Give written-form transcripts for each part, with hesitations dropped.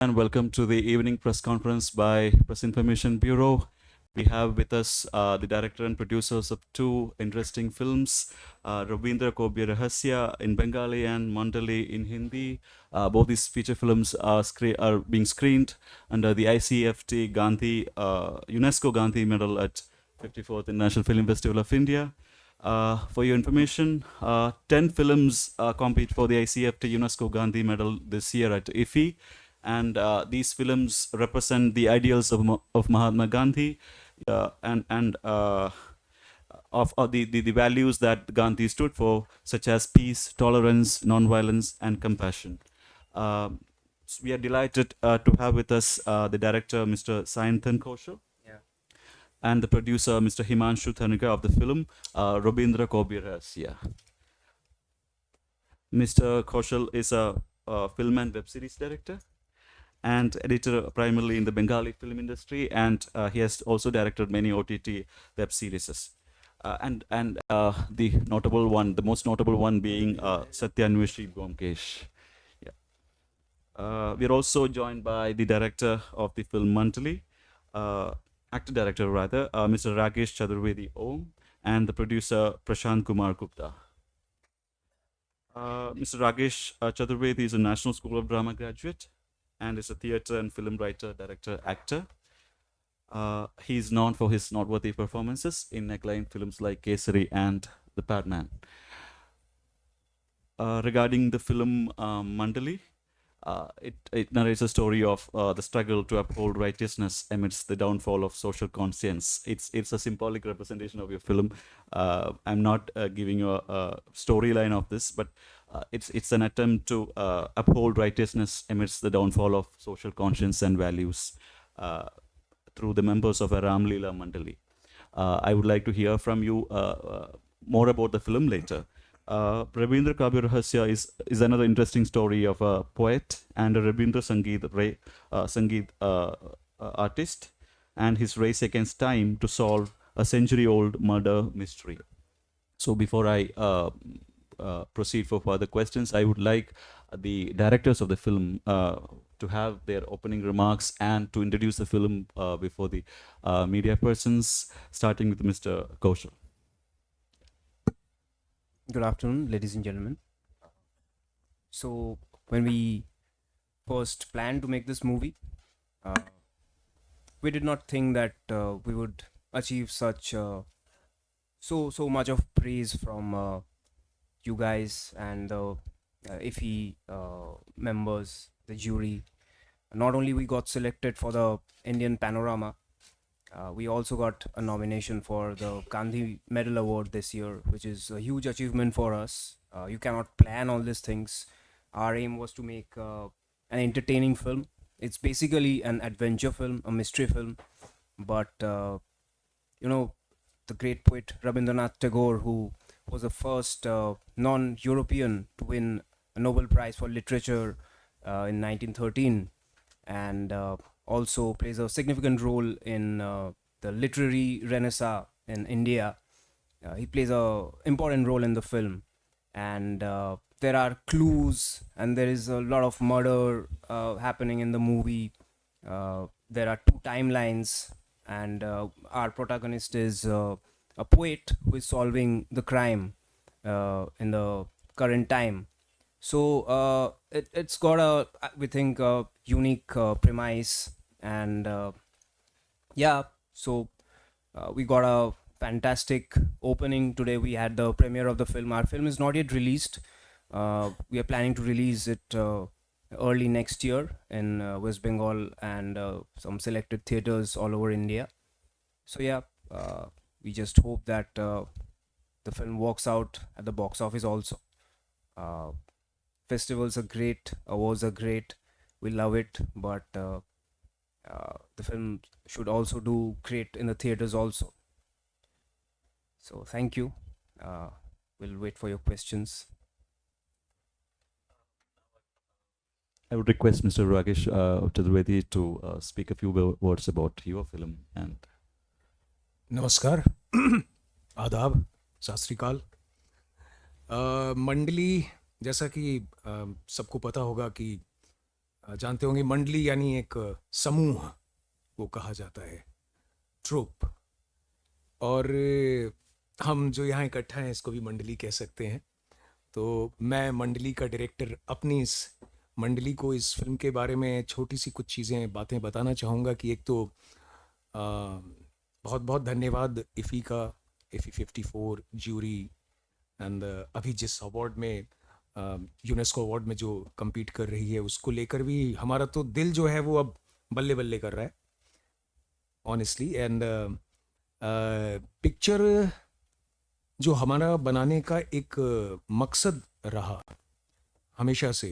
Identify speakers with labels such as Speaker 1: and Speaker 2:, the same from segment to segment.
Speaker 1: And welcome to the evening press conference by Press Information Bureau. We have with us the director and producers of two interesting films, Rabindra Kobya Rahasya in Bengali and Mandali in Hindi. Both these feature films are being screened under the ICFT Gandhi UNESCO Gandhi Medal at 54th International Film Festival of India. For your information, 10 films compete for the ICFT UNESCO Gandhi Medal this year at IFFI, and these films represent the ideals of Mahatma Gandhi and of the values that Gandhi stood for, such as peace, tolerance, nonviolence, and compassion. We are delighted to have with us the director, Mr. Sayanthan Kaushal, and the producer, Mr. Himanshu Thanuka of the film, Rabindra Kobya Rahasya. Mr. Kaushal is a film and web series director and editor primarily in the Bengali film industry, and he has also directed many OTT web series. The most notable one being Satyanveshi Byomkesh. We are also joined by the director of the film Mandali, actor director rather, Mr. Rakesh Chaturvedi Om, and the producer Prashant Kumar Gupta. Mr. Rakesh Chaturvedi is a National School of Drama graduate and is a theatre and film writer, director, actor. He is known for his noteworthy performances in acclaimed films like Kesari and The Padman. Regarding the film Mandali, it narrates a story of the struggle to uphold righteousness amidst the downfall of social conscience. It's a symbolic representation of your film. I'm not giving you a storyline of this, but it's an attempt to uphold righteousness amidst the downfall of social conscience and values through the members of a Ram Leela Mandali. I would like to hear from you more about the film later. Rabindra Kobya Rahasya is another interesting story of a poet and a Rabindra Sangeet artist and his race against time to solve a century-old murder mystery. So before I proceed for further questions, I would like the directors of the film to have their opening remarks and to introduce the film before the media persons, starting with Mr. Kaushal.
Speaker 2: Good afternoon, ladies and gentlemen. So, when we first planned to make this movie, we did not think that we would achieve such so much of praise from you guys and the IFFI members, the jury. Not only we got selected for the Indian Panorama, we also got a nomination for the Gandhi Medal Award this year, which is a huge achievement for us. You cannot plan all these things. Our aim was to make an entertaining film. It's basically an adventure film, a mystery film. But, the great poet Rabindranath Tagore, who was the first non-European to win a Nobel Prize for Literature in 1913, and also plays a significant role in the literary renaissance in India. He plays a important role in the film, and there are clues, and there is a lot of murder happening in the movie. There are two timelines, and our protagonist is a poet who is solving the crime in the current time. So it's got we think, a unique premise, and so we got a fantastic opening today. We had the premiere of the film. Our film is not yet released. We are planning to release it early next year in West Bengal and some selected theaters all over India. So we just hope that the film works out at the box office also. Festivals are great, awards are great, we love it, but the film should also do great in the theaters also. So thank you. We'll wait for your questions.
Speaker 1: I would request Mr. Rakesh Chaturvedi to speak a few words about your film. And
Speaker 3: नमस्कार, आदाब, सत श्री अकाल। मंडली, जैसा कि सबको पता होगा कि जानते होंगे मंडली यानी एक समूह को कहा जाता है, ट्रुप। और हम जो यहाँ इकट्ठा हैं इसको भी मंडली कह सकते हैं। तो मैं मंडली का डायरेक्टर अपनी इस मंडली को इस फिल्म के बारे में छोटी सी कुछ चीज़ें बातें बताना चाहूँगा कि एक तो बहुत बहुत धन्यवाद इफ़ी का, इफ़ी 54 ज्यूरी एंड अभी जिस अवार्ड में यूनेस्को अवार्ड में जो compete कर रही है उसको लेकर भी हमारा तो दिल जो है वो अब बल्ले बल्ले कर रहा है ऑनेस्टली। एंड पिक्चर जो हमारा बनाने का एक मकसद रहा हमेशा से,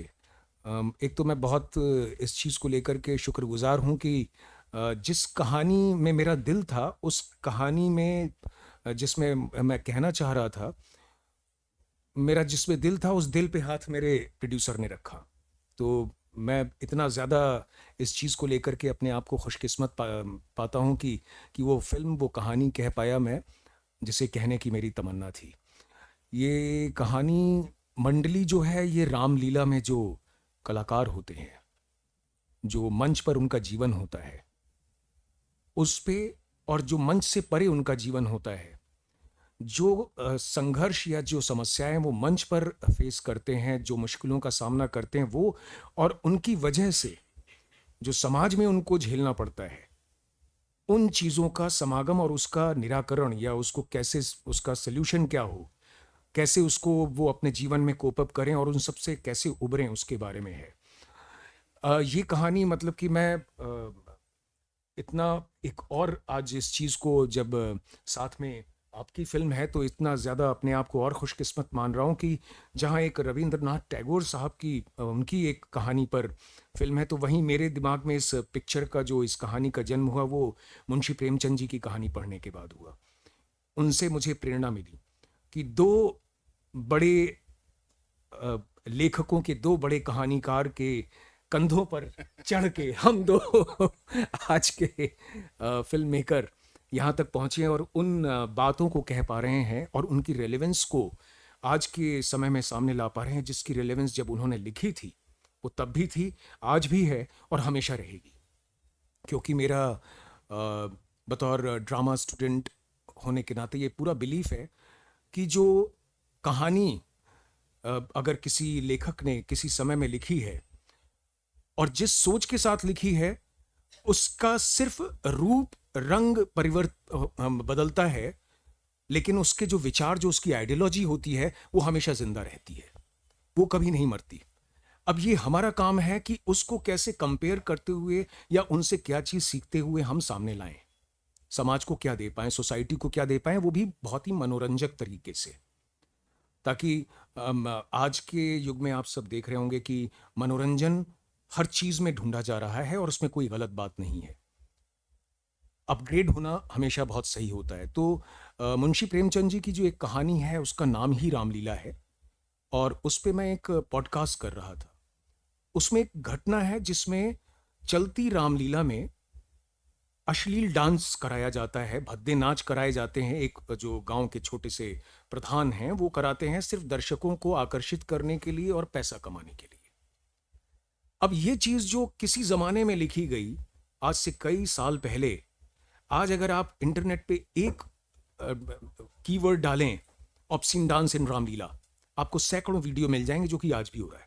Speaker 3: एक तो मैं बहुत इस चीज़ को लेकर के शुक्रगुजार हूँ कि जिस कहानी में मेरा दिल था उस कहानी में जिसमें मैं कहना चाह रहा था, मेरा जिसमें दिल था उस दिल पे हाथ मेरे प्रोड्यूसर ने रखा। तो मैं इतना ज़्यादा इस चीज़ को लेकर के अपने आप को खुशकिस्मत पाता हूँ कि वो फिल्म, वो कहानी कह पाया मैं जिसे कहने की मेरी तमन्ना थी। ये कहानी मंडली जो है ये रामलीला में जो कलाकार होते हैं, जो मंच पर उनका जीवन होता है उस पे, और जो मंच से परे उनका जीवन होता है, जो संघर्ष या जो समस्याएं वो मंच पर फेस करते हैं, जो मुश्किलों का सामना करते हैं वो, और उनकी वजह से जो समाज में उनको झेलना पड़ता है, उन चीज़ों का समागम और उसका निराकरण या उसको कैसे, उसका सल्यूशन क्या हो, कैसे उसको वो अपने जीवन में कोप अप करें और उन सब से कैसे उभरें, उसके बारे में है ये कहानी। मतलब कि मैं इतना एक और आज इस चीज़ को जब साथ में आपकी फिल्म है तो इतना ज़्यादा अपने आप को और खुशकिस्मत मान रहा हूँ कि जहाँ एक रविंद्रनाथ टैगोर साहब की उनकी एक कहानी पर फिल्म है, तो वहीं मेरे दिमाग में इस पिक्चर का, जो इस कहानी का जन्म हुआ वो मुंशी प्रेमचंद जी की कहानी पढ़ने के बाद हुआ। उनसे मुझे प्रेरणा मिली कि दो बड़े लेखकों के, दो बड़े कहानीकार के कंधों पर चढ़ के हम दो आज के फिल्म मेकर यहाँ तक पहुँचे और उन बातों को कह पा रहे हैं और उनकी रेलेवेंस को आज के समय में सामने ला पा रहे हैं, जिसकी रेलेवेंस जब उन्होंने लिखी थी वो तब भी थी, आज भी है और हमेशा रहेगी। क्योंकि मेरा बतौर ड्रामा स्टूडेंट होने के नाते ये पूरा बिलीफ है कि जो कहानी अगर किसी लेखक ने किसी समय में लिखी है और जिस सोच के साथ लिखी है, उसका सिर्फ रूप रंग बदलता है, लेकिन उसके जो विचार, जो उसकी आइडियोलॉजी होती है वो हमेशा जिंदा रहती है, वो कभी नहीं मरती। अब ये हमारा काम है कि उसको कैसे कंपेयर करते हुए या उनसे क्या चीज़ सीखते हुए हम सामने लाएं, समाज को क्या दे पाएं, सोसाइटी को क्या दे पाएं, वो भी बहुत ही मनोरंजक तरीके से, ताकि आज के युग में आप सब देख रहे होंगे कि मनोरंजन हर चीज़ में ढूंढा जा रहा है और उसमें कोई गलत बात नहीं है, अपग्रेड होना हमेशा बहुत सही होता है। तो मुंशी प्रेमचंद जी की जो एक कहानी है उसका नाम ही रामलीला है, और उस पे मैं एक पॉडकास्ट कर रहा था। उसमें एक घटना है जिसमें चलती रामलीला में अश्लील डांस कराया जाता है, भद्दे नाच कराए जाते हैं। एक जो गांव के छोटे से प्रधान हैं वो कराते हैं सिर्फ दर्शकों को आकर्षित करने के लिए और पैसा कमाने के लिए। अब ये चीज़ जो किसी ज़माने में लिखी गई आज से कई साल पहले, आज अगर आप इंटरनेट पे एक कीवर्ड डालें ऑब्स्सीन डांस इन रामलीला, आपको सैकड़ों वीडियो मिल जाएंगे जो कि आज भी हो रहा है।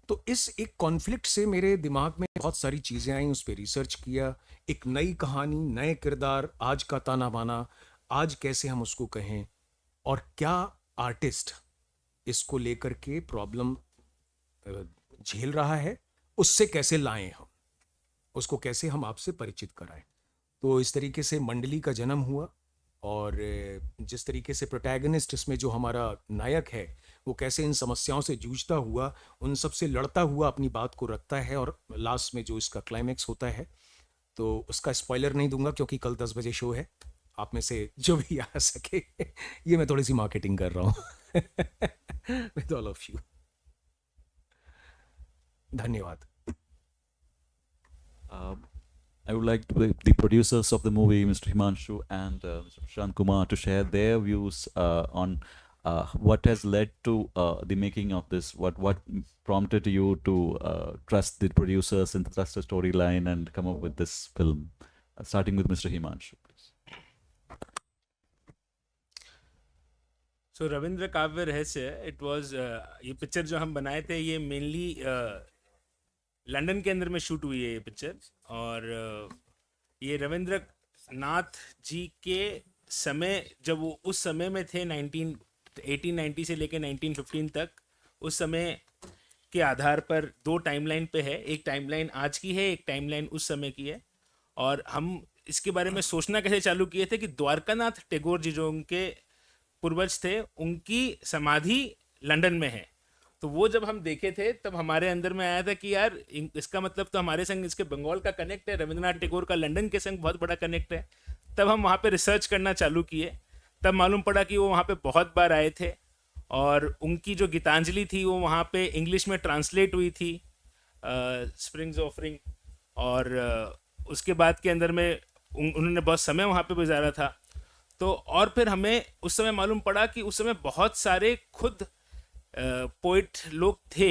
Speaker 3: तो इस एक कॉन्फ्लिक्ट से मेरे दिमाग में बहुत सारी चीज़ें आई, उस पर रिसर्च किया, एक नई कहानी, नए किरदार, आज का ताना बाना, आज कैसे हम उसको कहें, और क्या आर्टिस्ट इसको लेकर के प्रॉब्लम झेल रहा है, उससे कैसे लाएं हम उसको, कैसे हम आपसे परिचित कराएं। तो इस तरीके से मंडली का जन्म हुआ, और जिस तरीके से प्रोटैगनिस्ट इसमें जो हमारा नायक है वो कैसे इन समस्याओं से जूझता हुआ, उन सब से लड़ता हुआ अपनी बात को रखता है, और लास्ट में जो इसका क्लाइमैक्स होता है, तो उसका स्पॉइलर नहीं दूंगा क्योंकि कल 10 बजे शो है। आप में से जो भी आ सके ये मैं थोड़ी सी मार्केटिंग कर रहा हूँ विद ऑल ऑफ यू। धन्यवाद।
Speaker 1: I would like the producers of the movie, Mr. Himanshu and Mr. Prashant Kumar, to share their views on what has led to the making of this? What prompted you to trust the producers and trust the storyline and come up with this film? Starting with Mr. Himanshu, please.
Speaker 4: सो रविंद्र काव्य रहस्य it was ये picture जो हम बनाए थे ये mainly London के अंदर में शूट हुई है ये पिक्चर। और ये रविंद्र नाथ जी के समय जब वो उस समय में थे 1890 से लेकर 1915 तक, उस समय के आधार पर दो टाइमलाइन पे है, एक टाइमलाइन आज की है, एक टाइमलाइन उस समय की है। और हम इसके बारे में सोचना कैसे चालू किए थे कि द्वारकानाथ टैगोर जी जो उनके पूर्वज थे उनकी समाधि लंदन में है। तो वो जब हम देखे थे तब हमारे अंदर में आया था कि यार इसका मतलब तो हमारे संग इसके बंगाल का कनेक्ट है, रविंद्रनाथ टैगोर का लंदन के संग बहुत बड़ा कनेक्ट है। तब हम वहाँ पे रिसर्च करना चालू किए, तब मालूम पड़ा कि वो वहाँ पे बहुत बार आए थे और उनकी जो गीतांजलि थी वो वहाँ पे इंग्लिश में ट्रांसलेट हुई थी, स्प्रिंग्स ऑफरिंग। और उसके बाद के अंदर में उन्होंने बहुत समय वहाँ पे गुजारा था। तो और फिर हमें उस समय मालूम पड़ा कि उस समय बहुत सारे खुद पोइट लोग थे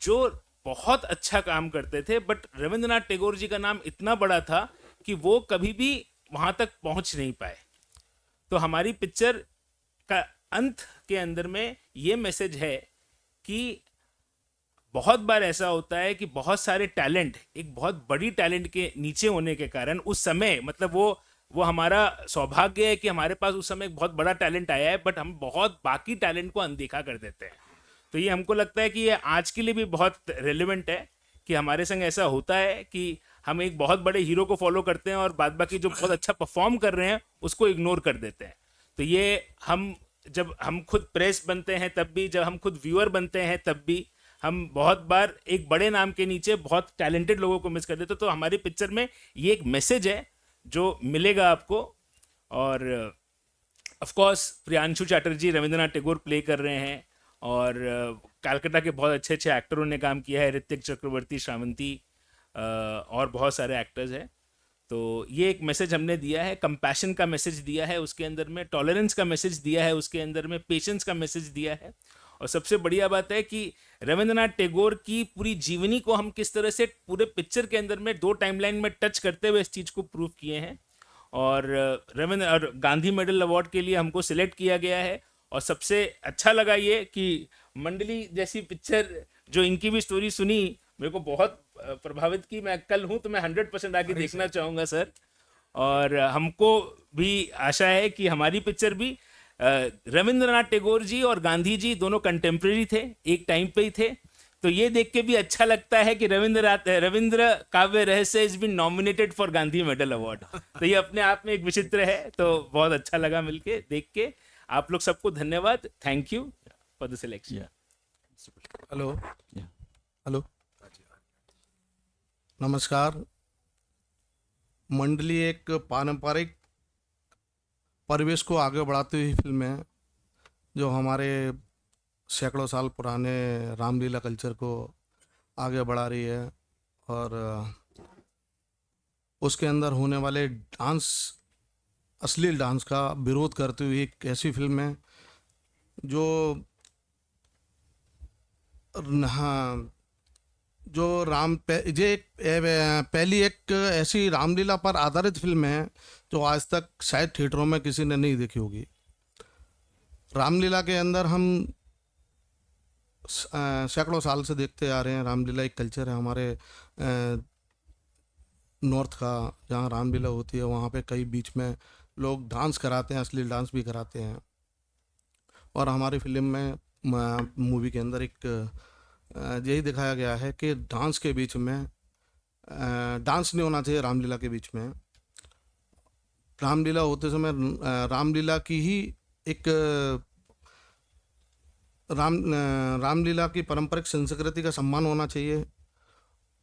Speaker 4: जो बहुत अच्छा काम करते थे, बट रविंद्रनाथ टैगोर जी का नाम इतना बड़ा था कि वो कभी भी वहाँ तक पहुँच नहीं पाए। तो हमारी पिक्चर का अंत के अंदर में ये मैसेज है कि बहुत बार ऐसा होता है कि बहुत सारे टैलेंट एक बहुत बड़ी टैलेंट के नीचे होने के कारण उस समय मतलब वो हमारा सौभाग्य है कि हमारे पास उस समय एक बहुत बड़ा टैलेंट आया है, बट हम बहुत बाकी टैलेंट को अनदेखा कर देते हैं। तो ये हमको लगता है कि ये आज के लिए भी बहुत रेलेवेंट है कि हमारे संग ऐसा होता है कि हम एक बहुत बड़े हीरो को फॉलो करते हैं और बाद बाकी जो बहुत अच्छा परफॉर्म कर रहे हैं उसको इग्नोर कर देते हैं। तो ये हम जब हम खुद प्रेस बनते हैं तब भी, जब हम खुद व्यूअर बनते हैं तब भी, हम बहुत बार एक बड़े नाम के नीचे बहुत टैलेंटेड लोगों को मिस कर देते। तो हमारी पिक्चर में ये एक मैसेज है जो मिलेगा आपको। और of course Priyanshu Chatterjee Rabindranath Tagore play कर रहे हैं और कलकत्ता के बहुत अच्छे अच्छे एक्टरों ने काम किया है, ऋतिक चक्रवर्ती, श्रावंती और बहुत सारे एक्टर्स हैं। तो ये एक मैसेज हमने दिया है, कंपैशन का मैसेज दिया है उसके अंदर में, टॉलरेंस का मैसेज दिया है उसके अंदर में, पेशेंस का मैसेज दिया है। और सबसे बढ़िया बात है कि रविंद्रनाथ टैगोर की पूरी जीवनी को हम किस तरह से पूरे पिक्चर के अंदर में दो टाइमलाइन में टच करते हुए इस चीज़ को प्रूव किए हैं। और गांधी मेडल अवार्ड के लिए हमको सिलेक्ट किया गया है। और सबसे अच्छा लगा ये कि मंडली जैसी पिक्चर जो इनकी भी स्टोरी सुनी मेरे को बहुत प्रभावित की। मैं कल हूँ तो मैं 100% आके देखना चाहूँगा सर। और हमको भी आशा है कि हमारी पिक्चर भी रविंद्रनाथ टैगोर जी और गांधी जी दोनों कंटेम्प्रेरी थे, एक टाइम पे ही थे। तो ये देख के भी अच्छा लगता है कि Ravindra Kavya Rahasya is been nominated for Gandhi medal award. तो ये अपने आप में एक विचित्र है। तो बहुत अच्छा लगा मिलके देख के। आप लोग सबको धन्यवाद। Thank you for the selection.
Speaker 5: Hello
Speaker 1: Yeah.
Speaker 5: Hello नमस्कार। मंडली एक पारंपरिक परिवेश को आगे बढ़ाती हुई फिल्म है जो हमारे सैकड़ों साल पुराने रामलीला कल्चर को आगे बढ़ा रही है। और उसके अंदर होने वाले डांस, अश्लील डांस का विरोध करती हुई एक ऐसी फिल्म है जो हाँ जो पहली एक ऐसी रामलीला पर आधारित फिल्म है जो आज तक शायद थिएटरों में किसी ने नहीं देखी होगी। रामलीला के अंदर हम सैकड़ों साल से देखते आ रहे हैं। रामलीला एक कल्चर है हमारे नॉर्थ का, जहाँ रामलीला होती है वहाँ पे कई बीच में लोग डांस कराते हैं, अश्लील डांस भी कराते हैं। और हमारी फिल्म में मूवी के अंदर एक यही दिखाया गया है कि डांस के बीच में डांस नहीं होना चाहिए। रामलीला के बीच में रामलीला होते समय रामलीला की ही एक रामलीला की पारंपरिक संस्कृति का सम्मान होना चाहिए।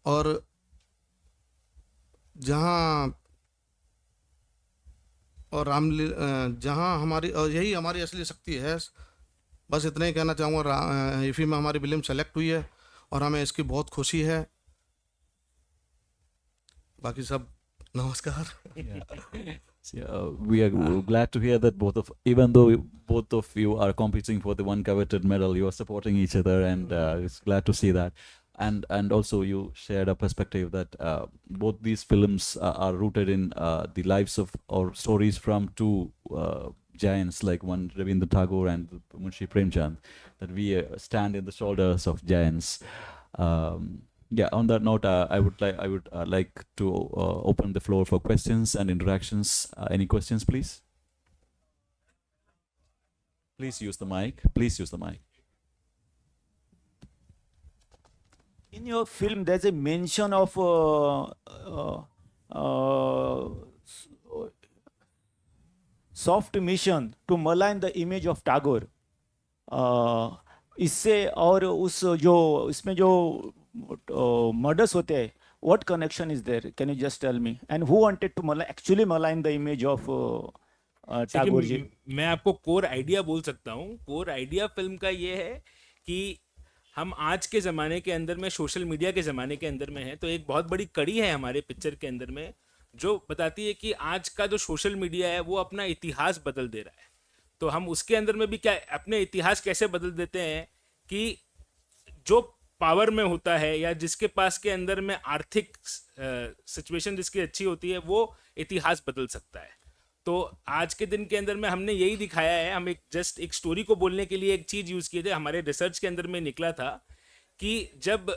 Speaker 5: और जहाँ हमारी, और यही हमारी असली शक्ति है। बस इतना ही कहना चाहूँगा। इफ़ी में हमारी फिल्म सेलेक्ट हुई है और हमें इसकी बहुत खुशी है। बाकी सब नमस्कार.
Speaker 1: So, we are glad to hear that even though both of you are competing for the one coveted medal, you are supporting each other, and it's glad to see that. And also you shared a perspective that both these films are rooted in the lives of or stories from two giants, like one Rabindranath Tagore and Munshi Premchand, that we stand in the shoulders of giants. Yeah, on that note, I would like to open the floor for questions and interactions. Any questions, please? Please use the mic. Please use the mic.
Speaker 6: In your film, there's a mention of soft mission to malign the image of Tagore. इससे और उस जो इसमें जो murders होते हैं, what connection is there? Can you just tell me? And who wanted to actually malign the image of Tagore जी?
Speaker 4: मैं आपको कोर आइडिया बोल सकता हूँ. कोर आइडिया फिल्म का ये है कि हम आज के ज़माने के अंदर में, सोशल मीडिया के ज़माने के अंदर में है, तो एक बहुत बड़ी कड़ी है हमारे पिक्चर के अंदर में जो बताती है कि आज का जो सोशल मीडिया है वो अपना इतिहास बदल दे रहा है. तो हम उसके अंदर में भी क्या अपने इतिहास कैसे बदल देते हैं कि जो पावर में होता है या जिसके पास के अंदर में आर्थिक सिचुएशन जिसकी अच्छी होती है वो इतिहास बदल सकता है. तो आज के दिन के अंदर में हमने यही दिखाया है. हम एक स्टोरी को बोलने के लिए एक चीज़ यूज़ किए थे. हमारे रिसर्च के अंदर में निकला था कि जब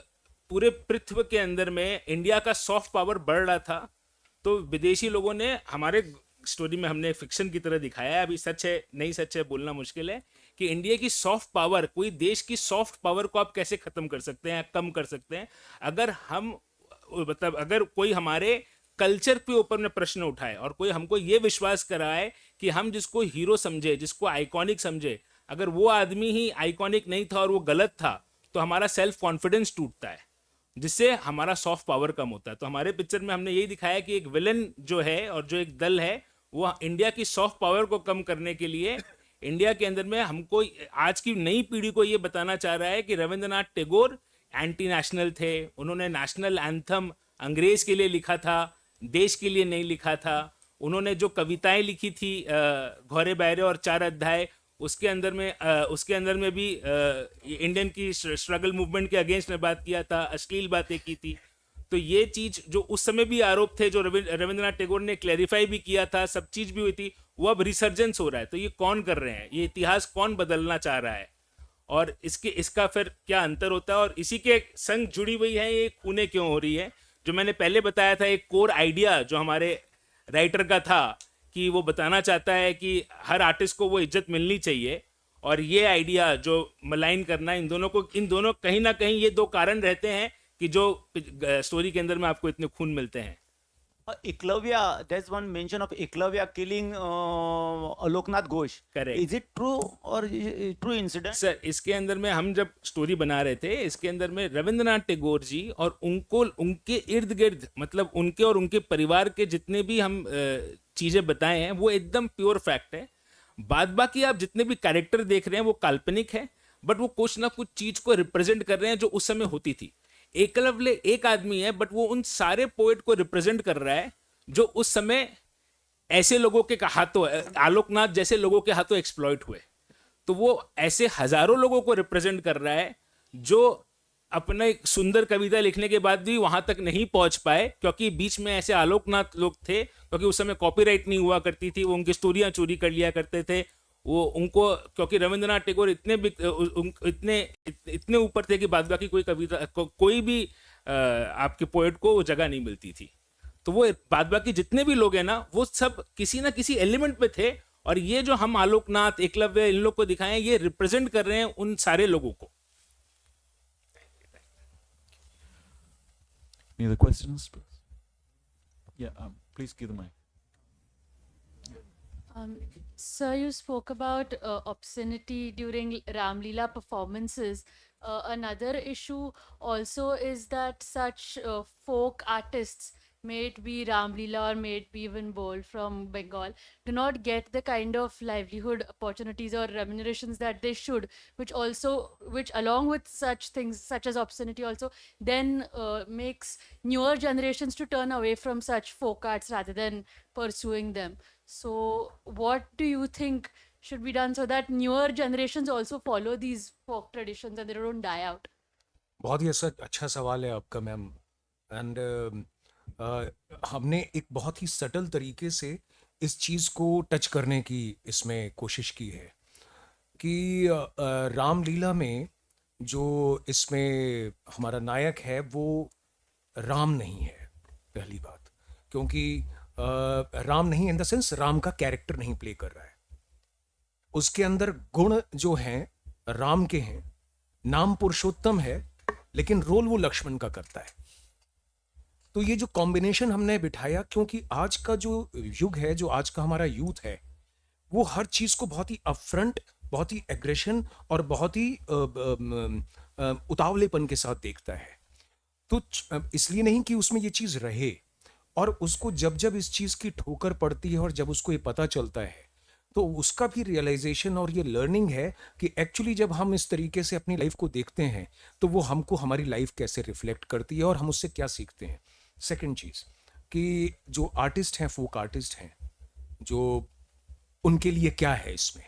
Speaker 4: पूरे पृथ्वी के अंदर में इंडिया का सॉफ्ट पावर बढ़ रहा था तो विदेशी लोगों ने, हमारे स्टोरी में हमने फिक्शन की तरह दिखाया है, अभी सच है नहीं सच है बोलना मुश्किल है, कि इंडिया की सॉफ्ट पावर, कोई देश की सॉफ्ट पावर को आप कैसे ख़त्म कर सकते हैं, कम कर सकते हैं, अगर हम मतलब अगर कोई हमारे कल्चर के ऊपर में प्रश्न उठाए और कोई हमको ये विश्वास कराए कि हम जिसको हीरो समझे, जिसको आइकॉनिक समझे, अगर वो आदमी ही आइकॉनिक नहीं था और वो गलत था तो हमारा सेल्फ कॉन्फिडेंस टूटता है, जिससे हमारा सॉफ्ट पावर कम होता है. तो हमारे पिक्चर में हमने यही दिखाया कि एक विलन जो है और जो एक दल है वो इंडिया की सॉफ्ट पावर को कम करने के लिए इंडिया के अंदर में हमको, आज की नई पीढ़ी को ये बताना चाह रहा है कि रविंद्रनाथ टैगोर एंटी नेशनल थे. उन्होंने नेशनल एंथम अंग्रेज के लिए लिखा था, देश के लिए नहीं लिखा था. उन्होंने जो कविताएं लिखी थी घोरे बैरे और 4 अध्याय, उसके अंदर में भी इंडियन की स्ट्रगल मूवमेंट के अगेंस्ट में बात किया था, अश्लील बातें की थी. तो ये चीज़ जो उस समय भी आरोप थे, जो रविंद्रनाथ टैगोर ने क्लैरिफाई भी किया था, सब चीज़ भी हुई थी, वो अब रिसर्जेंस हो रहा है. तो ये कौन कर रहे हैं, ये इतिहास कौन बदलना चाह रहा है और इसका फिर क्या अंतर होता है, और इसी के संग जुड़ी हुई है ये पुणे क्यों हो रही है. जो मैंने पहले बताया था, एक कोर आइडिया जो हमारे राइटर का था कि वो बताना चाहता है कि हर आर्टिस्ट को वो इज्जत मिलनी चाहिए, और ये आइडिया जो मलाइन करना, इन दोनों कहीं ना कहीं ये दो कारण रहते हैं कि जो स्टोरी के अंदर में आपको इतने खून मिलते हैं.
Speaker 6: Eklavya, there's one mention of Eklavya killing Aloknath Ghosh.
Speaker 4: Correct.
Speaker 6: Is it true or true incident?
Speaker 4: Sir, इसके अंदर में हम जब स्टोरी बना रहे थे, इसके अंदर में रविंद्रनाथ टैगोर जी और उनके इर्द गिर्द, मतलब उनके और उनके परिवार के जितने भी हम चीज़ें बताए हैं वो एकदम प्योर फैक्ट है. बाद बाकी आप जितने भी कैरेक्टर देख रहे हैं वो काल्पनिक है, बट वो कुछ ना कुछ चीज़ को रिप्रेजेंट कर रहे हैं जो उस समय होती थी. एकलव्य एक आदमी है, बट वो उन सारे पोएट को रिप्रेजेंट कर रहा है जो उस समय ऐसे लोगों के हाथों, आलोकनाथ जैसे लोगों के हाथों एक्सप्लॉइट हुए. तो वो ऐसे हजारों लोगों को रिप्रेजेंट कर रहा है जो अपने सुंदर कविता लिखने के बाद भी वहां तक नहीं पहुंच पाए, क्योंकि बीच में ऐसे आलोकनाथ लोग थे, क्योंकि उस समय कॉपीराइट नहीं हुआ करती थी, वो उनकी स्टोरियां चोरी कर लिया करते थे. वो उनको, क्योंकि रविंद्रनाथ टैगोर इतने ऊपर थे कि बाद बाकी कोई कविता कोई भी आपके पोएट को वो जगह नहीं मिलती थी. तो वो बाद बाकी जितने भी लोग हैं ना, वो सब किसी ना किसी एलिमेंट पे थे, और ये जो हम आलोकनाथ, एकलव्य, इन लोग को दिखाएं, ये रिप्रेजेंट कर रहे हैं उन सारे लोगों को.
Speaker 1: Any other questions? Yeah, please give the mic.
Speaker 7: Sir, you spoke about obscenity during Ramlila performances. Another issue also is that such folk artists may it be Ramlila or may it be even Bold from Bengal, do not get the kind of livelihood opportunities or remunerations that they should, which along with such things such as obscenity also then makes newer generations to turn away from such folk arts rather than pursuing them. So what do you think should be done so that newer generations also follow these folk traditions and they don't die out?
Speaker 3: बहुत ही अच्छा सवाल है आपका ma'am. And हमने एक बहुत ही subtle तरीके से इस चीज़ को टच करने की इसमें कोशिश की है कि रामलीला में जो इसमें हमारा नायक है वो राम नहीं है, पहली बात। क्योंकि राम नहीं इन द सेंस राम का कैरेक्टर नहीं प्ले कर रहा है, उसके अंदर गुण जो हैं राम के हैं, नाम पुरुषोत्तम है लेकिन रोल वो लक्ष्मण का करता है। तो ये जो कॉम्बिनेशन हमने बिठाया, क्योंकि आज का जो युग है, जो आज का हमारा यूथ है, वो हर चीज को बहुत ही अपफ्रंट, बहुत ही एग्रेशन और बहुत ही उतावलेपन के साथ देखता है। तो इसलिए नहीं कि उसमें ये चीज रहे, और उसको जब जब इस चीज की ठोकर पड़ती है और जब उसको ये पता चलता है तो उसका भी रियलाइजेशन और ये लर्निंग है कि एक्चुअली जब हम इस तरीके से अपनी लाइफ को देखते हैं तो वो हमको हमारी लाइफ कैसे रिफ्लेक्ट करती है और हम उससे क्या सीखते हैं। सेकंड चीज़ कि जो आर्टिस्ट हैं, फोक आर्टिस्ट हैं, जो उनके लिए क्या है इसमें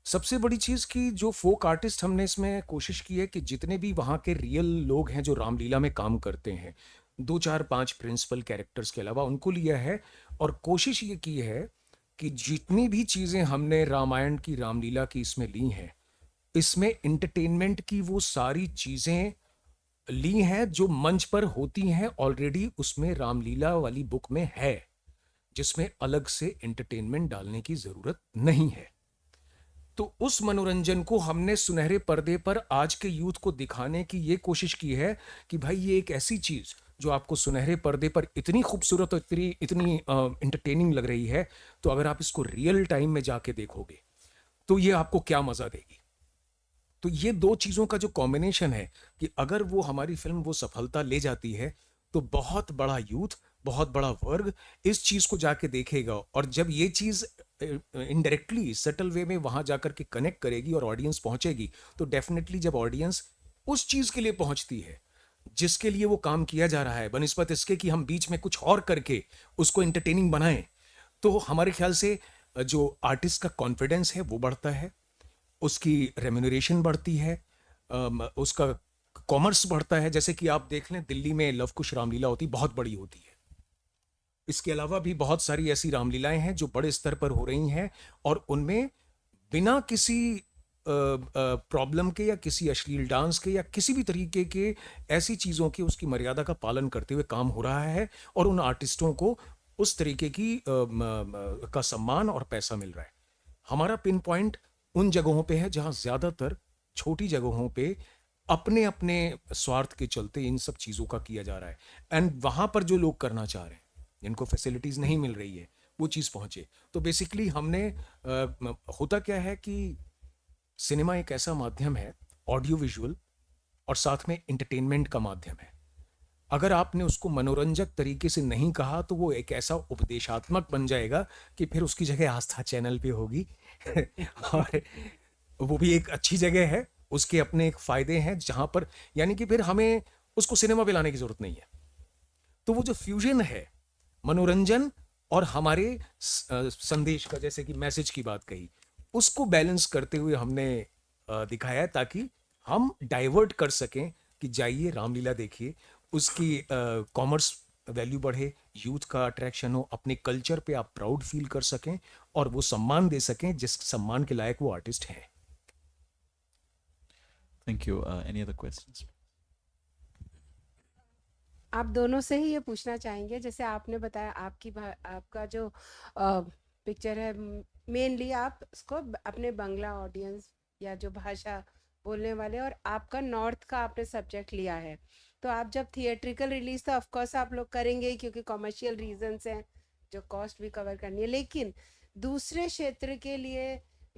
Speaker 3: सबसे बड़ी चीज़ कि जो फोक आर्टिस्ट हमने इसमें कोशिश की है कि जितने भी वहाँ के रियल लोग हैं जो रामलीला में काम करते हैं, 2 4 5 प्रिंसिपल कैरेक्टर्स के अलावा उनको लिया है, और कोशिश ये की है कि जितनी भी चीज़ें हमने रामायण की, रामलीला की इसमें ली हैं, इसमें एंटरटेनमेंट की वो सारी चीज़ें ली हैं जो मंच पर होती हैं ऑलरेडी, उसमें रामलीला वाली बुक में है, जिसमें अलग से एंटरटेनमेंट डालने की ज़रूरत नहीं है। तो उस मनोरंजन को हमने सुनहरे पर्दे पर आज के यूथ को दिखाने की ये कोशिश की है कि भाई ये एक ऐसी चीज़ जो आपको सुनहरे पर्दे पर इतनी खूबसूरत और इतनी एंटरटेनिंग लग रही है, तो अगर आप इसको रियल टाइम में जाके देखोगे तो ये आपको क्या मज़ा देगी। तो ये दो चीज़ों का जो कॉम्बिनेशन है कि अगर वो हमारी फिल्म वो सफलता ले जाती है तो बहुत बड़ा यूथ, बहुत बड़ा वर्ग इस चीज़ को जाके देखेगा, और जब ये चीज़ इनडायरेक्टली सटल वे में वहाँ जाकर के कनेक्ट करेगी और ऑडियंस पहुँचेगी, तो डेफिनेटली जब ऑडियंस उस चीज़ के लिए पहुँचती है जिसके लिए वो काम किया जा रहा है, बनिस्बत इसके कि हम बीच में कुछ और करके उसको एंटरटेनिंग बनाएं, तो हमारे ख्याल से जो आर्टिस्ट का कॉन्फिडेंस है वो बढ़ता है, उसकी रेम्यूनरेशन बढ़ती है, उसका कॉमर्स बढ़ता है। जैसे कि आप देख लें दिल्ली में लव कुश रामलीला होती, बहुत बड़ी होती है। इसके अलावा भी बहुत सारी ऐसी रामलीलाएं हैं जो बड़े स्तर पर हो रही हैं और उनमें बिना किसी प्रॉब्लम के या किसी अश्लील डांस के या किसी भी तरीके के ऐसी चीज़ों के उसकी मर्यादा का पालन करते हुए काम हो रहा है, और उन आर्टिस्टों को उस तरीके की का सम्मान और पैसा मिल रहा है। हमारा पिन पॉइंट उन जगहों पे है जहां ज़्यादातर छोटी जगहों पे अपने अपने स्वार्थ के चलते इन सब चीज़ों का किया जा रहा है, एंड वहाँ पर जो लोग करना चाह रहे हैं, जिनको फैसिलिटीज़ नहीं मिल रही है, वो चीज़ पहुँचे। तो बेसिकली हमने होता क्या है कि सिनेमा एक ऐसा माध्यम है, ऑडियो विजुअल, और साथ में एंटरटेनमेंट का माध्यम है। अगर आपने उसको मनोरंजक तरीके से नहीं कहा तो वो एक ऐसा उपदेशात्मक बन जाएगा कि फिर उसकी जगह आस्था चैनल पे होगी और वो भी एक अच्छी जगह है, उसके अपने एक फ़ायदे हैं जहाँ पर, यानी कि फिर हमें उसको सिनेमा पे लाने की ज़रूरत नहीं है। तो वो जो फ्यूजन है मनोरंजन और हमारे संदेश का, जैसे कि मैसेज की बात कही, उसको बैलेंस करते हुए हमने दिखाया ताकि हम डाइवर्ट कर सकें कि जाइए रामलीला देखिए, उसकी कॉमर्स वैल्यू बढ़े, यूथ का अट्रैक्शन हो, अपने कल्चर पे आप प्राउड फील कर सकें और वो सम्मान दे सकें जिस सम्मान के लायक वो आर्टिस्ट हैं।
Speaker 1: Thank you. Any other questions?
Speaker 8: आप दोनों से ही ये पूछना चाहेंगे, जैसे आपने बताया आपका जो पिक्चर है मेनली आप उसको अपने बांग्ला ऑडियंस या जो भाषा बोलने वाले, और आपका नॉर्थ का आपने सब्जेक्ट लिया है, तो आप जब थिएट्रिकल रिलीज तो ऑफ कोर्स आप लोग करेंगे ही क्योंकि कॉमर्शियल रीजंस हैं, जो कॉस्ट भी कवर करनी है, लेकिन दूसरे क्षेत्र के लिए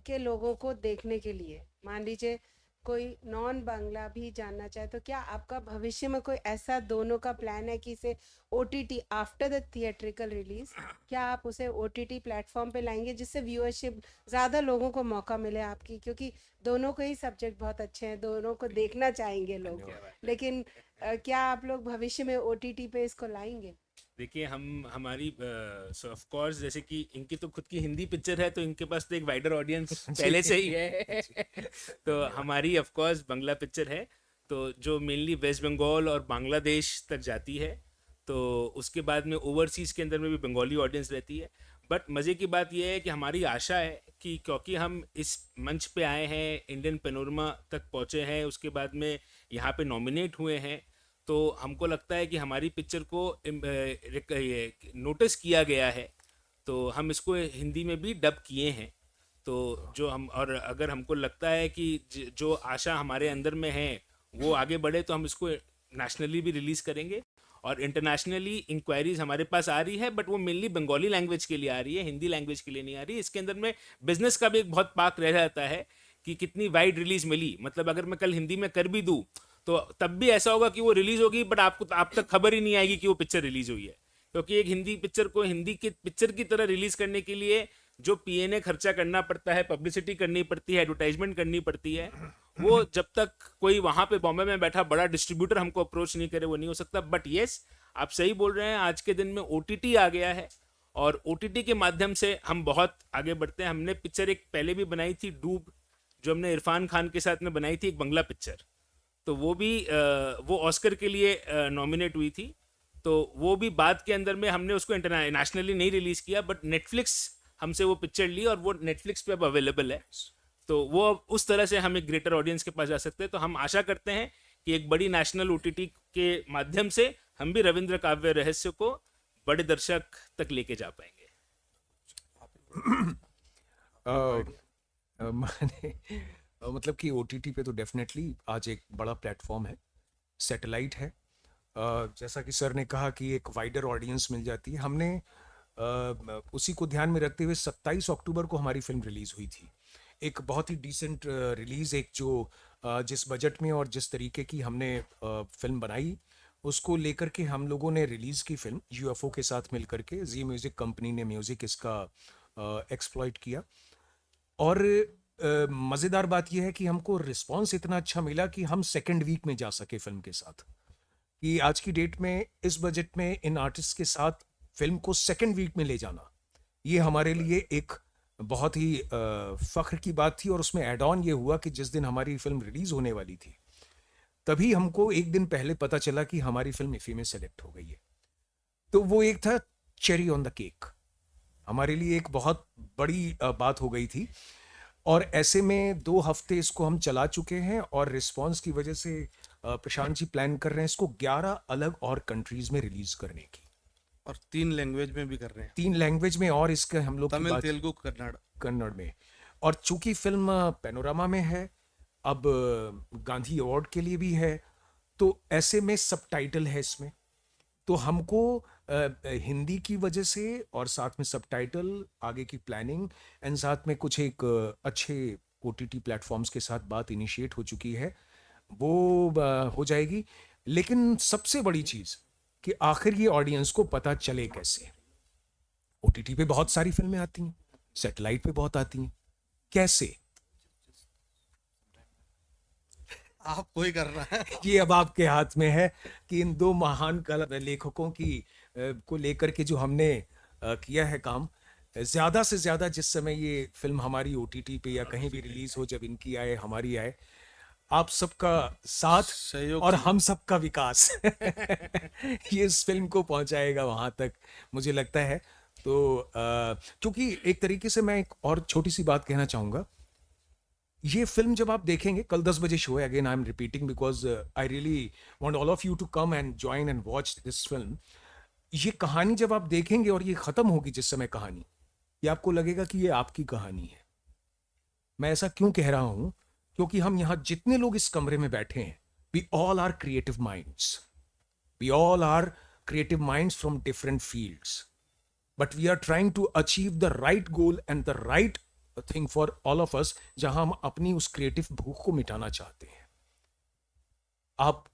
Speaker 8: के लोगों को देखने के लिए, मान लीजिए कोई नॉन बांग्ला भी जानना चाहे तो क्या आपका भविष्य में कोई ऐसा दोनों का प्लान है कि इसे OTT after the theatrical release, क्या आप उसे ओटीटी प्लेटफॉर्म पे लाएंगे जिससे व्यूअरशिप ज़्यादा लोगों को मौका मिले आपकी, क्योंकि दोनों के ही सब्जेक्ट बहुत अच्छे हैं, दोनों को देखना चाहेंगे लोग, लेकिन क्या आप लोग भविष्य में ओटीटी पे इसको लाएंगे?
Speaker 4: देखिए हम हमारी ऑफ कोर्स जैसे कि इनकी तो खुद की हिंदी पिक्चर है तो इनके पास तो एक वाइडर ऑडियंस पहले से ही है तो हमारी ऑफ कोर्स बांग्ला पिक्चर है तो जो मेनली वेस्ट बंगाल और बांग्लादेश तक जाती है, तो उसके बाद में ओवरसीज़ के अंदर में भी बंगाली ऑडियंस रहती है। बट मज़े की बात यह है कि हमारी आशा है कि क्योंकि हम इस मंच पे आए हैं, इंडियन पेनोरमा तक पहुँचे हैं, उसके बाद में यहाँ पे नॉमिनेट हुए हैं, तो हमको लगता है कि हमारी पिक्चर को नोटिस किया गया है, तो हम इसको हिंदी में भी डब किए हैं। तो जो हम और अगर हमको लगता है कि जो आशा हमारे अंदर में है वो आगे बढ़े तो हम इसको नेशनली भी रिलीज़ करेंगे। और इंटरनेशनली इंक्वायरीज हमारे पास आ रही है, बट वो मेनली बंगाली लैंग्वेज के लिए आ रही है, हिंदी लैंग्वेज के लिए नहीं आ रही। इसके अंदर में बिजनेस का भी एक बहुत पार्ट रह जाता है कि कितनी वाइड रिलीज मिली। मतलब अगर मैं कल हिंदी में कर भी दूँ तो तब भी ऐसा होगा कि वो रिलीज होगी बट आप तक खबर ही नहीं आएगी कि वो पिक्चर रिलीज हुई है, क्योंकि एक हिंदी पिक्चर को हिंदी की पिक्चर की तरह रिलीज करने के लिए जो पीएनए खर्चा करना पड़ता है, पब्लिसिटी करनी पड़ती है, एडवर्टाइजमेंट करनी पड़ती है, वो जब तक कोई वहां पे बॉम्बे में बैठा बड़ा डिस्ट्रीब्यूटर हमको अप्रोच नहीं करे वो नहीं हो सकता। बट येस, आप सही बोल रहे हैं, आज के दिन में ओटीटी आ गया है और ओटीटी के माध्यम से हम बहुत आगे बढ़ते हैं। हमने पिक्चर एक पहले भी बनाई थी, डूब, जो हमने इरफान खान के साथ में बनाई थी, एक बंगला पिक्चर, तो वो भी वो ऑस्कर के लिए नॉमिनेट हुई थी। तो वो भी बाद के अंदर में हमने उसको इंटरनेशनली नहीं रिलीज किया, बट नेटफ्लिक्स हमसे वो पिक्चर ली और वो नेटफ्लिक्स पे अब अवेलेबल है। तो वो अब उस तरह से हम एक ग्रेटर ऑडियंस के पास जा सकते हैं। तो हम आशा करते हैं कि एक बड़ी नेशनल ओटीटी के माध्यम से हम भी रविंद्र काव्य रहस्य को बड़े दर्शक तक लेके जा पाएंगे।
Speaker 3: मतलब कि ओटीटी पे तो डेफिनेटली आज एक बड़ा प्लेटफॉर्म है, सैटेलाइट है। जैसा कि सर ने कहा कि एक वाइडर ऑडियंस मिल जाती है। हमने उसी को ध्यान में रखते हुए 27 अक्टूबर को हमारी फिल्म रिलीज़ हुई थी। एक बहुत ही डिसेंट रिलीज़, एक जो जिस बजट में और जिस तरीके की हमने फिल्म बनाई उसको लेकर के हम लोगों ने रिलीज़ की फिल्म यूएफओ के साथ मिल करके। जी म्यूज़िक कंपनी ने म्यूज़िक इसका एक्सप्लॉइट किया और मज़ेदार बात यह है कि हमको रिस्पांस इतना अच्छा मिला कि हम सेकेंड वीक में जा सके फिल्म के साथ। कि आज की डेट में इस बजट में इन आर्टिस्ट के साथ फिल्म को सेकेंड वीक में ले जाना, ये हमारे लिए एक बहुत ही फ़ख्र की बात थी। और उसमें एड ऑन ये हुआ कि जिस दिन हमारी फिल्म रिलीज़ होने वाली थी तभी हमको एक दिन पहले पता चला कि हमारी फिल्म इफ़ी में सेलेक्ट हो गई है। तो वो एक था चेरी ऑन द केक, हमारे लिए एक बहुत बड़ी बात हो गई थी। और ऐसे में 2 हफ्ते इसको हम चला चुके हैं और रिस्पांस की वजह से प्रशांत जी प्लान कर रहे हैं इसको 11 अलग और कंट्रीज में रिलीज करने की,
Speaker 5: और 3 लैंग्वेज में भी कर रहे हैं,
Speaker 3: 3 लैंग्वेज में। और इसका हम लोग
Speaker 5: तमिल, तेलुगु, कन्नड़
Speaker 3: में। और चूंकि फिल्म पैनोरामा में है, अब गांधी अवार्ड के लिए भी है, तो ऐसे में सबटाइटल है इसमें। तो हमको हिंदी की वजह से और साथ में सबटाइटल, आगे की प्लानिंग एंड साथ में कुछ एक अच्छे ओटीटी प्लेटफॉर्म्स के साथ बात इनिशिएट हो चुकी है, वो हो जाएगी। लेकिन सबसे बड़ी चीज़ कि आखिर ये ऑडियंस को पता चले कैसे। ओटीटी पे बहुत सारी फिल्में आती हैं, सैटेलाइट पे बहुत आती हैं, कैसे
Speaker 5: आप कोई कर रहा है
Speaker 3: ये अब आपके हाथ में है कि इन 2 महान कला लेखकों की को लेकर के जो हमने किया है काम, ज़्यादा से ज़्यादा जिस समय ये फिल्म हमारी ओटीटी पे या कहीं भी रिलीज हो, जब इनकी आए हमारी आए, आप सबका साथ
Speaker 5: सहयोग
Speaker 3: और हम सबका विकास ये इस फिल्म को पहुंचाएगा वहां तक, मुझे लगता है। तो क्योंकि एक तरीके से मैं एक और छोटी सी बात कहना चाहूँगा, ये फिल्म जब आप देखेंगे, कल 10 बजे शो है, again I am repeating because I really want all of you to come and join and watch this film. ये कहानी जब आप देखेंगे और ये ख़त्म होगी जिस समय कहानी, ये आपको लगेगा कि ये आपकी कहानी है। मैं ऐसा क्यों कह रहा हूँ, क्योंकि हम यहाँ जितने लोग इस कमरे में बैठे हैं, we all are creative minds, we all are creative minds from different fields, but we are trying to achieve the right goal and the right thing for all of us, जहां हम अपनी उस क्रिएटिव भूख को मिटाना चाहते हैं। आप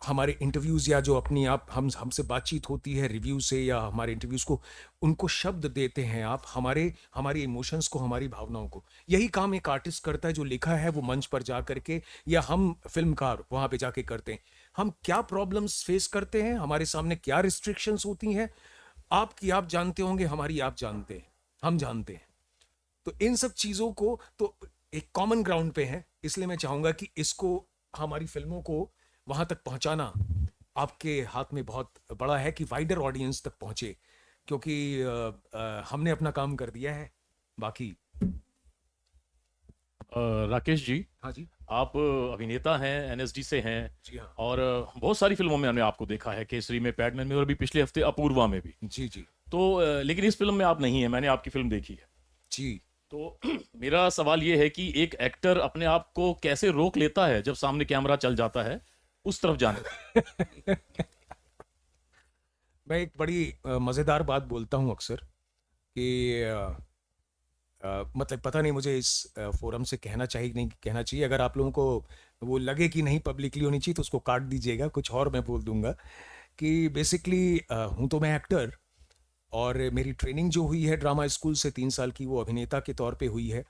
Speaker 3: हमारे इंटरव्यूज या जो अपनी आप हमसे बातचीत होती है रिव्यू से, या हमारे इंटरव्यूज को, उनको शब्द देते हैं आप, हमारे इमोशंस को, हमारी भावनाओं को। यही काम एक आर्टिस्ट करता है, जो लिखा है वो मंच पर जा करके, या हम फिल्मकार वहां पे जाके करते हैं। हम क्या प्रॉब्लम्स फेस करते हैं, हमारे सामने क्या रिस्ट्रिक्शंस होती हैं, आपकी आप जानते होंगे, हमारी आप जानते हैं, हम जानते हैं। तो इन सब चीजों को तो एक कॉमन ग्राउंड पे है, इसलिए मैं चाहूंगा कि इसको, हमारी फिल्मों को वहां तक पहुंचाना आपके हाथ में बहुत बड़ा है, कि वाइडर ऑडियंस तक पहुंचे, क्योंकि हमने अपना काम कर दिया है। बाकी
Speaker 9: राकेश जी,
Speaker 3: हाँ जी,
Speaker 9: आप अभिनेता हैं, एनएसडी से हैं,
Speaker 3: जी हाँ,
Speaker 9: और बहुत सारी फिल्मों में हमने आपको देखा है, केसरी में, पैडमैन में, और अभी पिछले हफ्ते अपूर्वा में भी।
Speaker 3: जी जी
Speaker 9: तो लेकिन इस फिल्म में आप नहीं हैं, मैंने आपकी फिल्म देखी है।
Speaker 3: जी।
Speaker 9: तो मेरा सवाल ये है कि एक एक्टर अपने आप को कैसे रोक लेता है जब सामने कैमरा चल जाता है उस तरफ जाने का?
Speaker 3: मैं एक बड़ी मज़ेदार बात बोलता हूँ अक्सर, कि मतलब पता नहीं मुझे इस फोरम से कहना चाहिए कि नहीं कहना चाहिए। अगर आप लोगों को वो लगे कि नहीं पब्लिकली होनी चाहिए, तो उसको काट दीजिएगा, कुछ और मैं बोल दूंगा। कि बेसिकली हूँ तो मैं एक्टर, और मेरी ट्रेनिंग जो हुई है ड्रामा स्कूल से 3 साल की, वो अभिनेता के तौर पे हुई है।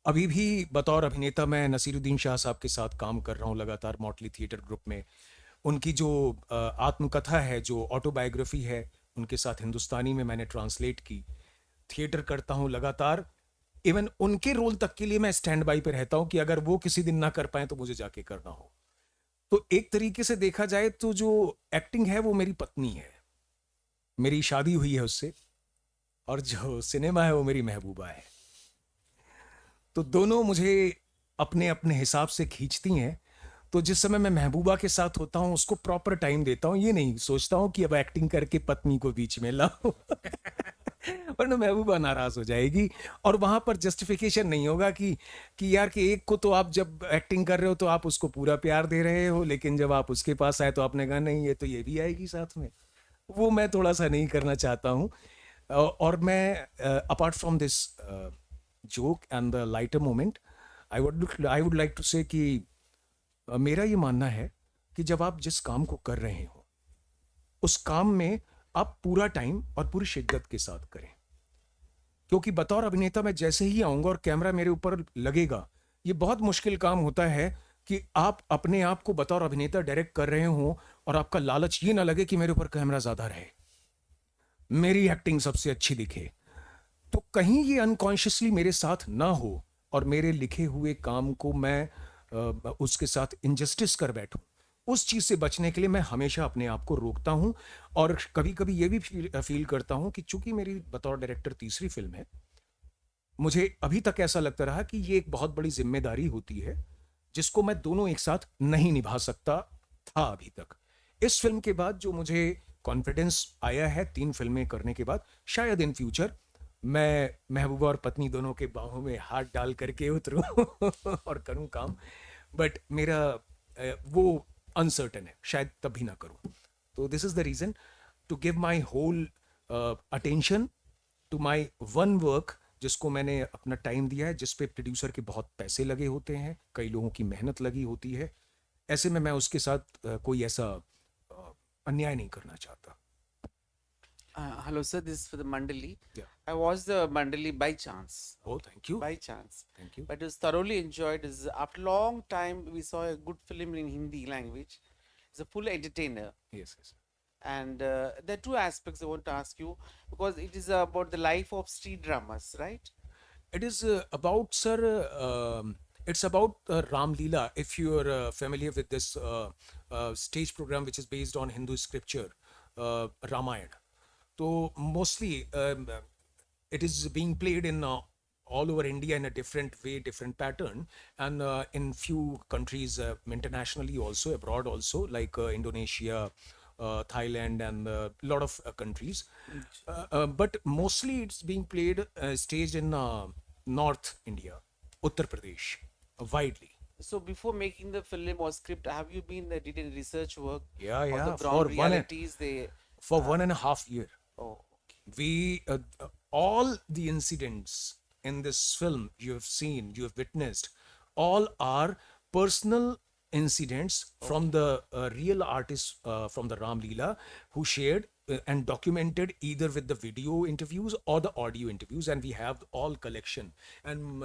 Speaker 3: अभी भी बतौर अभिनेता मैं नसीरुद्दीन शाह साहब के साथ काम कर रहा हूँ लगातार, मॉटली थिएटर ग्रुप में। उनकी जो आत्मकथा है, जो ऑटोबायोग्राफी है, उनके साथ हिंदुस्तानी में मैंने ट्रांसलेट की। थिएटर करता हूँ लगातार। इवन उनके रोल तक के लिए मैं स्टैंड बाई पे रहता हूँ, कि अगर वो किसी दिन ना कर पाए तो मुझे जाके करना हो। तो एक तरीके से देखा जाए तो जो एक्टिंग है वो मेरी पत्नी है, मेरी शादी हुई है उससे, और जो सिनेमा है वो मेरी महबूबा है। तो दोनों मुझे अपने अपने हिसाब से खींचती हैं। तो जिस समय मैं महबूबा के साथ होता हूँ, उसको प्रॉपर टाइम देता हूँ, ये नहीं सोचता हूँ कि अब एक्टिंग करके पत्नी को बीच में लाओ वरना महबूबा नाराज हो जाएगी, और वहां पर जस्टिफिकेशन नहीं होगा कि यार, कि एक को तो आप जब एक्टिंग कर रहे हो तो आप उसको पूरा प्यार दे रहे हो, लेकिन जब आप उसके पास आए तो आपने कहा नहीं, ये तो ये भी आएगी साथ में। वो मैं थोड़ा सा नहीं करना चाहता हूँ। और मैं apart from this joke and the lighter moment, I would like to say कि मेरा ये मानना है कि जब आप जिस काम को कर रहे हो, उस काम में आप पूरा टाइम और पूरी शिद्दत के साथ करें। क्योंकि बतौर अभिनेता मैं जैसे ही आऊंगा और कैमरा मेरे ऊपर लगेगा, ये बहुत मुश्किल काम होता है कि आप अपने आप को बतौर अभिनेता डायरेक्ट कर रहे हो, और आपका लालच ये ना लगे कि मेरे ऊपर कैमरा ज्यादा रहे, मेरी एक्टिंग सबसे अच्छी दिखे। तो कहीं ये अनकॉन्शियसली मेरे साथ ना हो, और मेरे लिखे हुए काम को मैं उसके साथ इनजस्टिस कर बैठूं, उस चीज से बचने के लिए मैं हमेशा अपने आप को रोकता हूं। और कभी कभी ये भी फील करता हूं कि चूंकि मेरी बतौर डायरेक्टर तीसरी फिल्म है, मुझे अभी तक ऐसा लगता रहा कि ये एक बहुत बड़ी जिम्मेदारी होती है, जिसको मैं दोनों एक साथ नहीं निभा सकता था अभी तक। इस फिल्म के बाद जो मुझे कॉन्फिडेंस आया है 3 फिल्में करने के बाद, शायद इन फ्यूचर मैं महबूबा और पत्नी दोनों के बाहों में हाथ डाल करके उतरूं और करूं काम। बट मेरा वो अनसर्टन है, शायद तभी ना करूं। तो this is the reason to give my whole attention to my one work, जिसको मैंने अपना टाइम दिया है, जिस पे प्रोड्यूसर के बहुत पैसे लगे होते हैं, कई लोगों की मेहनत लगी होती है। ऐसे में मैं उसके साथ कोई ऐसा अन्याय नहीं करना चाहता।
Speaker 10: Hello, sir. This is for the Mandali.
Speaker 3: Yeah.
Speaker 10: I watched the Mandali by chance.
Speaker 3: Oh, thank you.
Speaker 10: By chance.
Speaker 3: Thank you.
Speaker 10: But it was thoroughly enjoyed. After a long time, we saw a good film in Hindi language. It's a full entertainer.
Speaker 3: Yes, yes.
Speaker 10: And there are 2 aspects I want to ask you, because it is about the life of street dramas, right?
Speaker 3: It is about, sir, it's about Ram Leela. If you're familiar with this stage program, which is based on Hindu scripture, Ramayana. So mostly it is being played in all over India in a different way, different pattern, and in few countries internationally also, abroad also, like Indonesia, Thailand, and a lot of countries. But mostly it's being played, staged in North India, Uttar Pradesh, widely.
Speaker 10: So before making the film or script, have you did any research work?
Speaker 3: Yeah,
Speaker 10: on
Speaker 3: yeah.
Speaker 10: the ground realities
Speaker 3: For 1.5 years.
Speaker 10: Oh, okay.
Speaker 3: We all the incidents in this film you have seen, you have witnessed, all are personal incidents from the real artists from the Ram Leela who shared and documented either with the video interviews or the audio interviews, and we have all collection. And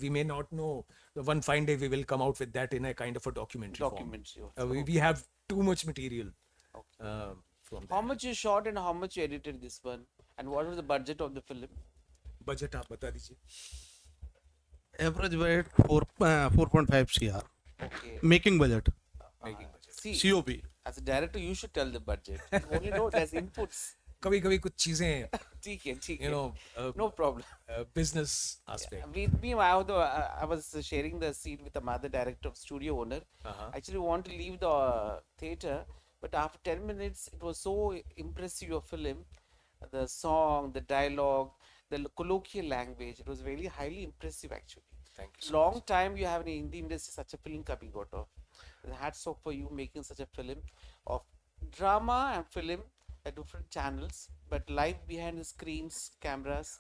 Speaker 3: we may not know, one fine day we will come out with that in a kind of a documentary form.
Speaker 10: Documents you.
Speaker 3: We have too much material from
Speaker 10: How
Speaker 3: that.
Speaker 10: much you shot and how much you edited this one? And what was the budget of the film?
Speaker 3: Budget आप बता दीजिए.
Speaker 5: Average budget 4.5 CR.
Speaker 10: Okay.
Speaker 5: Making budget.
Speaker 3: Making budget.
Speaker 10: See,
Speaker 5: COP.
Speaker 10: as a director, you should tell the budget. You only know there's inputs.
Speaker 3: कभी-कभी कुछ चीजें,
Speaker 10: ठीक है.
Speaker 3: you know,
Speaker 10: No problem.
Speaker 3: business aspect.
Speaker 10: With me, I was sharing the scene with another director of studio owner. Actually, want to leave the theater, but after 10 minutes, it was so impressive your film, the song, the dialogue, the colloquial language. It was really highly impressive actually.
Speaker 3: Thank you so
Speaker 10: Long time you have in Hindi industry such a film coming out of. And hats off for you making such a film of drama and film at different channels, but live behind the screens, cameras,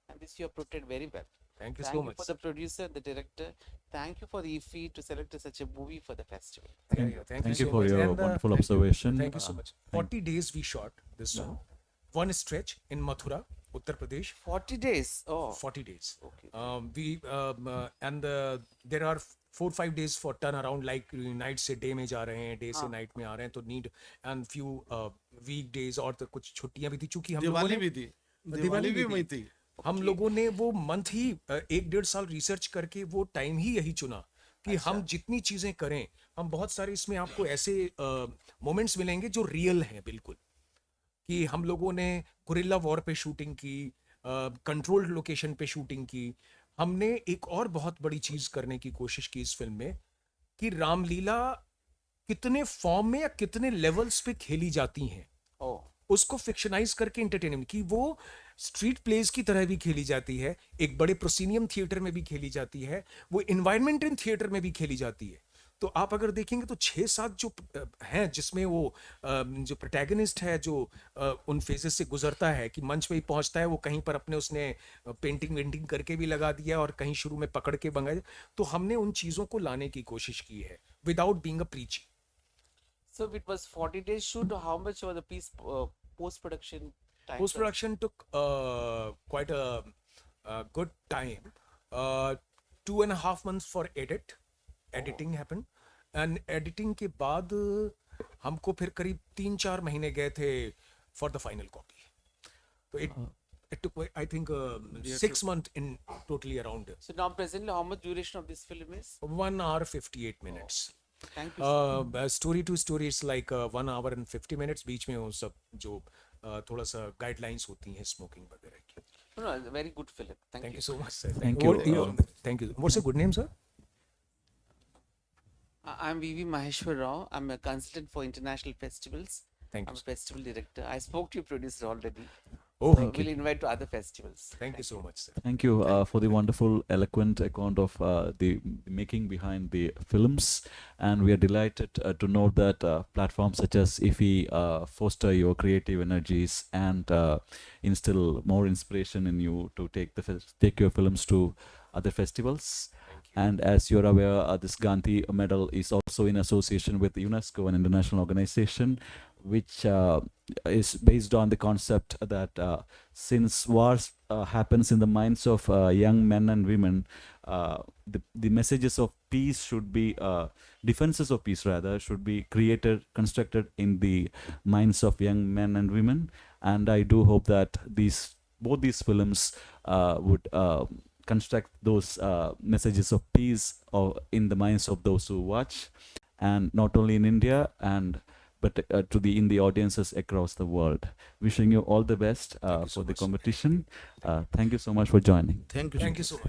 Speaker 10: and this you have portrayed very well.
Speaker 3: Thank you
Speaker 10: Thank
Speaker 3: so
Speaker 10: you
Speaker 3: much.
Speaker 10: for the producer, the director. Thank you for the IFFI to select such a movie for the festival.
Speaker 3: Thank you
Speaker 1: Thank you
Speaker 3: so
Speaker 1: for
Speaker 3: much.
Speaker 1: your
Speaker 3: And,
Speaker 1: wonderful
Speaker 3: thank you.
Speaker 1: observation.
Speaker 3: Thank you so much.
Speaker 1: Thank-
Speaker 3: 40 days we shot this film. One stretch in Mathura, Uttar Pradesh.
Speaker 10: 40 days. Oh,
Speaker 3: 40 days.
Speaker 10: okay.
Speaker 3: There are 4-5 days for turnaround, like night से day में जा रहे हैं, day से night में आ रहे हैं, तो need and few weekdays और तो कुछ छुट्टियां भी थी, चूंकि हम लोगों
Speaker 5: दिवाली
Speaker 3: ने
Speaker 5: भी थी. दिवाली भी वही थी.
Speaker 3: हम लोगों ने वो मंथ ही 1-1.5 साल रिसर्च करके वो टाइम ही यही चुना कि हम जितनी चीजें करें, हम बहुत सारे इसमें आपको ऐसे मोमेंट्स मिलेंगे जो रियल हैं बिल्कुल, कि हम लोगों ने गुरिल्ला वॉर पे शूटिंग की, कंट्रोल्ड लोकेशन पे शूटिंग की. हमने एक और बहुत बड़ी चीज करने की कोशिश की इस फिल्म में कि रामलीला कितने फॉर्म में या कितने लेवल्स पे खेली जाती हैं,
Speaker 10: Oh,
Speaker 3: उसको फिक्शनाइज करके एंटरटेनमेंट की. वो स्ट्रीट प्लेस की तरह भी खेली जाती है, एक बड़े प्रोसीनियम थिएटर में भी खेली जाती है, वो इन्वायरमेंट इन थिएटर में भी खेली जाती है. तो आप अगर देखेंगे तो 6-7 जो हैं जिसमें वो जो प्रोटैगनिस्ट है जो उन फेजेस से गुजरता है कि मंच पे ही पहुंचता है, वो कहीं पर अपने उसने पेंटिंग वेंटिंग करके भी लगा दिया और कहीं शुरू में पकड़ के बंगा. तो हमने उन चीज़ों को लाने की कोशिश की है without being a preaching.
Speaker 10: so it was 40 days shoot. How much was the piece post production time?
Speaker 3: Post production took quite a good time. 2.5 months for editing happened, and editing के बाद हमको फिर करीब 3-4 महीने गए थे for the final copy. So it took, I think, 6 months in totally around
Speaker 10: So now presently, how much duration of this film is?
Speaker 3: 1 hour 58 minutes.
Speaker 10: Thank you.
Speaker 3: Story to story is like 1 hour and 50 minutes. बीच में वो सब जो थोड़ा सा guidelines होती हैं smoking वगैरह की.
Speaker 10: No, it's a very good film. Thank
Speaker 3: Thank
Speaker 10: you.
Speaker 3: you so much, sir.
Speaker 1: Thank you.
Speaker 3: Thank you. What's your good name, sir?
Speaker 10: I'm VV Maheshwar Rao. I'm a consultant for international festivals.
Speaker 3: Thank
Speaker 10: I'm
Speaker 3: you.
Speaker 10: a festival director. I spoke to your producer already.
Speaker 3: Oh,
Speaker 10: We'll invite to other festivals.
Speaker 3: thank you so much, sir.
Speaker 1: Thank you for the wonderful, eloquent account of the making behind the films, and we are delighted to know that platforms such as IFFI foster your creative energies and instill more inspiration in you to take your films to other festivals. And as you're aware, this Gandhi Medal is also in association with UNESCO, an international organization, which is based on the concept that since wars happens in the minds of young men and women, the messages of peace should be, defenses of peace rather, should be constructed in the minds of young men and women. And I do hope that both these films would construct those messages of peace in the minds of those who watch, and not only in India but in the audiences across the world. Wishing you all the best for the competition. Thank you so much for joining.
Speaker 5: Thank you.
Speaker 3: Thank you so much.